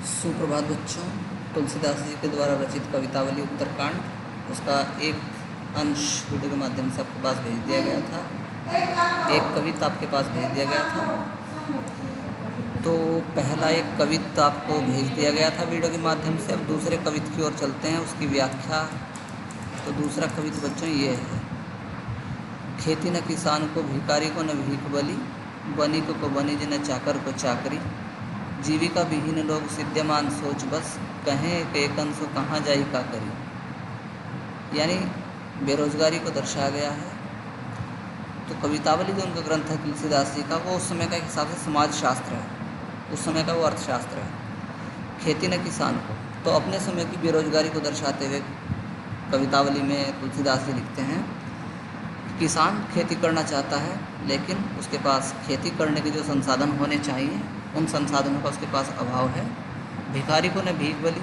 सुप्रभात बच्चों। तुलसीदास जी के द्वारा रचित कवितावली उत्तरकांड उसका एक अंश वीडियो के माध्यम से आपके पास भेज दिया गया था। एक कविता आपके पास भेज दिया गया था। तो पहला एक कविता आपको भेज दिया गया था वीडियो के माध्यम से। अब दूसरे कविता की ओर चलते हैं, उसकी व्याख्या। तो दूसरा कविता बच्चों ये है। खेती न किसान को, भिखारी को न भीख बली, बनिक को बनिज न चाकर को चाकरी, जीविका विहीन लोग सिद्ध्यमान सोच बस, कहें एक अंशो कहाँ जाई का करी। यानी बेरोजगारी को दर्शाया गया है। तो कवितावली जो उनका ग्रंथ है तुलसीदास जी का, वो उस समय का हिसाब से समाज शास्त्र है, उस समय का वो अर्थशास्त्र है। खेती न किसान को, तो अपने समय की बेरोजगारी को दर्शाते हुए कवितावली में तुलसीदास जी लिखते हैं, किसान खेती करना चाहता है लेकिन उसके पास खेती करने के जो संसाधन होने चाहिए उन संसाधनों का उसके पास अभाव है। भिखारी को न भीख बली,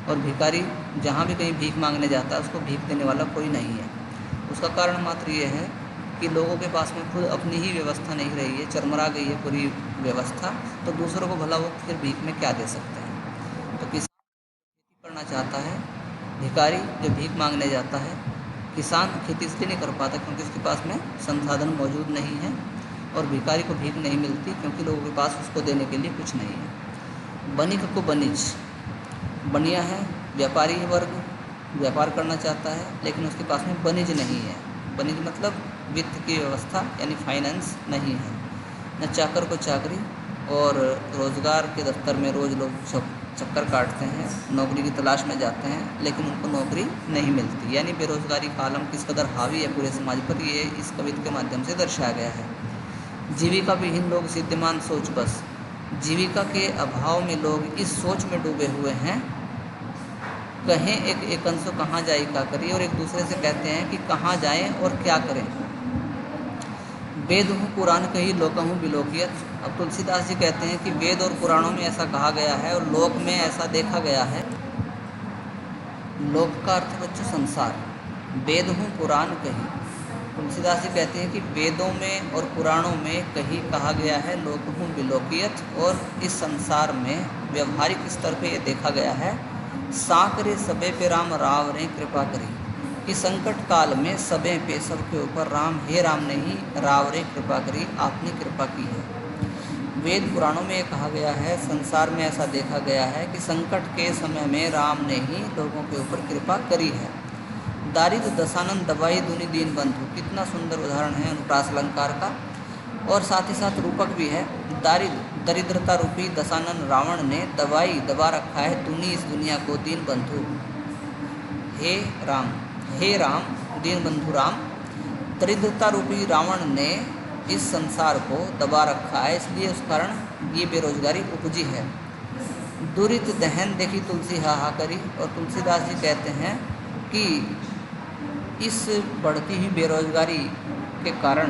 और भिखारी जहाँ भी कहीं भीख मांगने जाता है उसको भीख देने वाला कोई नहीं है। उसका कारण मात्र ये है कि लोगों के पास में खुद अपनी ही व्यवस्था नहीं रही है, चरमरा गई है पूरी व्यवस्था, तो दूसरों को भला वो फिर भीख में क्या दे सकते हैं। तो किसान खेती करना चाहता है, भिखारी जो भीख मांगने जाता है। किसान खेती इसलिए नहीं कर पाता क्योंकि उसके पास में संसाधन मौजूद नहीं है, और भिखारी को भीख नहीं मिलती क्योंकि लोगों के पास उसको देने के लिए कुछ नहीं है। बनिक को बनिज, बनिया है व्यापारी वर्ग, व्यापार करना चाहता है लेकिन उसके पास में बनिज नहीं है। बनिज मतलब वित्त की व्यवस्था यानी फाइनेंस नहीं है। न चाकर को चाकरी, और रोज़गार के दफ्तर में रोज़ लोग चक्कर काटते हैं, नौकरी की तलाश में जाते हैं लेकिन उनको नौकरी नहीं मिलती। यानी बेरोज़गारी का आलम किस कदर हावी है पूरे समाज पर, ये इस कविता के माध्यम से दर्शाया गया है। जीविका विहीन लोग सिद्ध्यमान सोच बस, जीविका के अभाव में लोग इस सोच में डूबे हुए हैं, कहें एक अंशो कहाँ जाए क्या करिए, और एक दूसरे से कहते हैं कि कहाँ जाएं और क्या करें। वेद हूँ पुराण कही लोक हूँ बिलोकियत। अब तुलसीदास जी कहते हैं कि वेद और पुराणों में ऐसा कहा गया है और लोक में ऐसा देखा गया है। लोक का अर्थ बच्चों संसार, वेद हूँ पुराण कही। तुलसीदास जी कहते हैं कि वेदों में और पुराणों में कहीं कहा गया है लोक हूँ बिलोकियत, और इस संसार में व्यवहारिक स्तर पे ये देखा गया है, साकरे सबे पे राम राव रे कृपा करी, कि संकट काल में सबे पे सबके ऊपर राम, हे राम नहीं राव रे कृपा करी, आपने कृपा की है। वेद पुराणों में कहा गया है, संसार में ऐसा देखा गया है कि संकट के समय में राम ने ही लोगों के ऊपर कृपा करी है। दारिद्र दशानन दवाई दुनि दीन बंधु, कितना सुंदर उदाहरण है अनुप्रास अलंकार का। और साथ ही साथ रूपक भी है, दरिद्रता रूपी दशानन रावण ने दवाई दबा रखा है दुनि इस दुनिया को, दीन बंधु हे राम दीन बंधु राम। दरिद्रता रूपी रावण ने इस संसार को दबा रखा है, इसलिए उस कारण ये बेरोजगारी उपजी है। दुरित दहन देखी तुलसी हाहा करी, और तुलसीदास जी कहते हैं कि इस बढ़ती हुई बेरोजगारी के कारण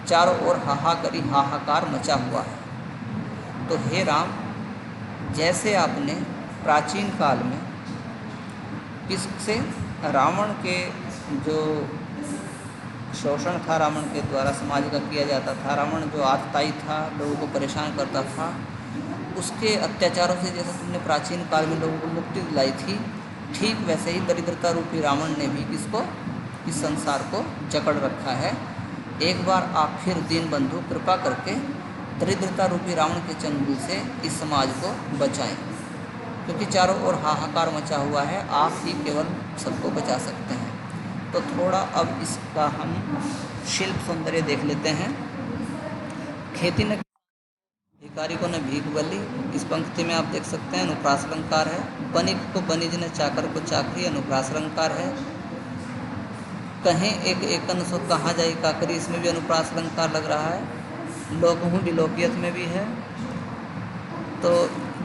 चारों ओर हाहाकार मचा हुआ है। तो हे राम, जैसे आपने प्राचीन काल में किससे, रावण के जो शोषण था रावण के द्वारा समाज का किया जाता था, रावण जो आतताई था, लोगों को परेशान करता था, उसके अत्याचारों से जैसे तुमने प्राचीन काल में लोगों को मुक्ति दिलाई थी, ठीक वैसे ही दरिद्रता रूपी रावण ने भी किसको, इस संसार को जकड़ रखा है। एक बार आप फिर दीन बंधु कृपा करके दरिद्रता रूपी रावण के चंगुल से इस समाज को बचाएं, क्योंकि चारों ओर हाहाकार मचा हुआ है, आप ही केवल सबको बचा सकते हैं। तो थोड़ा अब इसका हम शिल्प सौंदर्य देख लेते हैं। खेती न भिखारी को न भीख बली, इस पंक्ति में आप देख सकते हैं अनुप्रास अलंकार है। बनिक को बनिज न चाकर को चाकरी, अनुप्रास अलंकार है। कहें एक अंशो कहाँ जाई काकरी, इसमें भी अनुप्रास अलंकार लग रहा है। लोक हूँ बिलोकियत में भी है। तो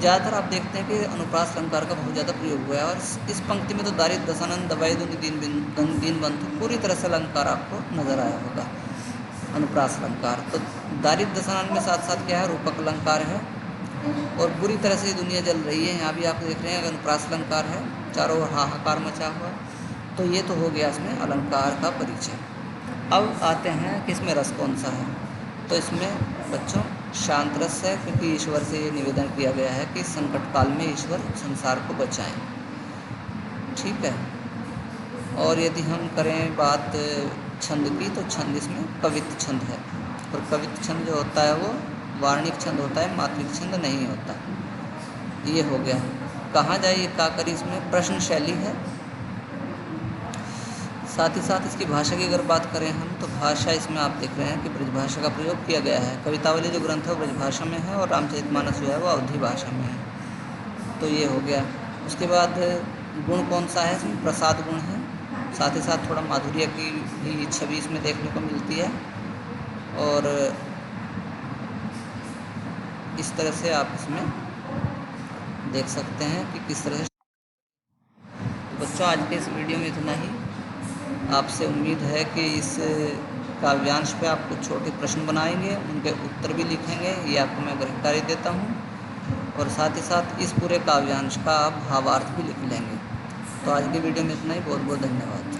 ज़्यादातर आप देखते हैं कि अनुप्रास अलंकार का बहुत ज़्यादा प्रयोग हुआ है, और इस पंक्ति में तो दारिद्र दशानन दवाई दुनि दीन बंधु पूरी तरह से अलंकार आपको नजर आया होगा, अनुप्रास अलंकार। तो दारिद्र दशानन में साथ साथ क्या है, रूपक अलंकार है, और बुरी तरह से दुनिया जल रही है, यहाँ भी आप देख रहे हैं अनुप्रास अलंकार है, चारों ओर हाहाकार मचा हुआ। तो ये तो हो गया इसमें अलंकार का परिचय। अब आते हैं कि इसमें रस कौन सा है। तो इसमें बच्चों शांत रस है, क्योंकि ईश्वर से ये निवेदन किया गया है कि संकट काल में ईश्वर संसार को बचाएं। ठीक है। और यदि हम करें बात छंद की, तो छंद इसमें कवित्त छंद है, और कवित्त छंद जो होता है वो वार्णिक छंद होता है, मात्रिक छंद नहीं होता। ये हो गया। कहाँ जाइए का करी, इसमें प्रश्न शैली है। साथ ही साथ इसकी भाषा की अगर बात करें हम, तो भाषा इसमें आप देख रहे हैं कि ब्रजभाषा का प्रयोग किया गया है। कवितावली जो ग्रंथ है वो ब्रजभाषा में है, और रामचरितमानस जो है वो अवधी भाषा में है। तो ये हो गया। उसके बाद गुण कौन सा है, इसमें प्रसाद गुण है। साथ ही साथ थोड़ा माधुर्य की भी छवि इसमें देखने को मिलती है, और इस तरह से आप इसमें देख सकते हैं कि किस तरह से। बच्चों, आज के इस वीडियो में इतना ही। आपसे उम्मीद है कि इस काव्यांश पे आप कुछ छोटे प्रश्न बनाएंगे, उनके उत्तर भी लिखेंगे, ये आपको मैं जानकारी देता हूँ, और साथ ही साथ इस पूरे काव्यांश का आप भावार्थ भी लिख लेंगे। तो आज की वीडियो में इतना ही। बहुत बहुत धन्यवाद।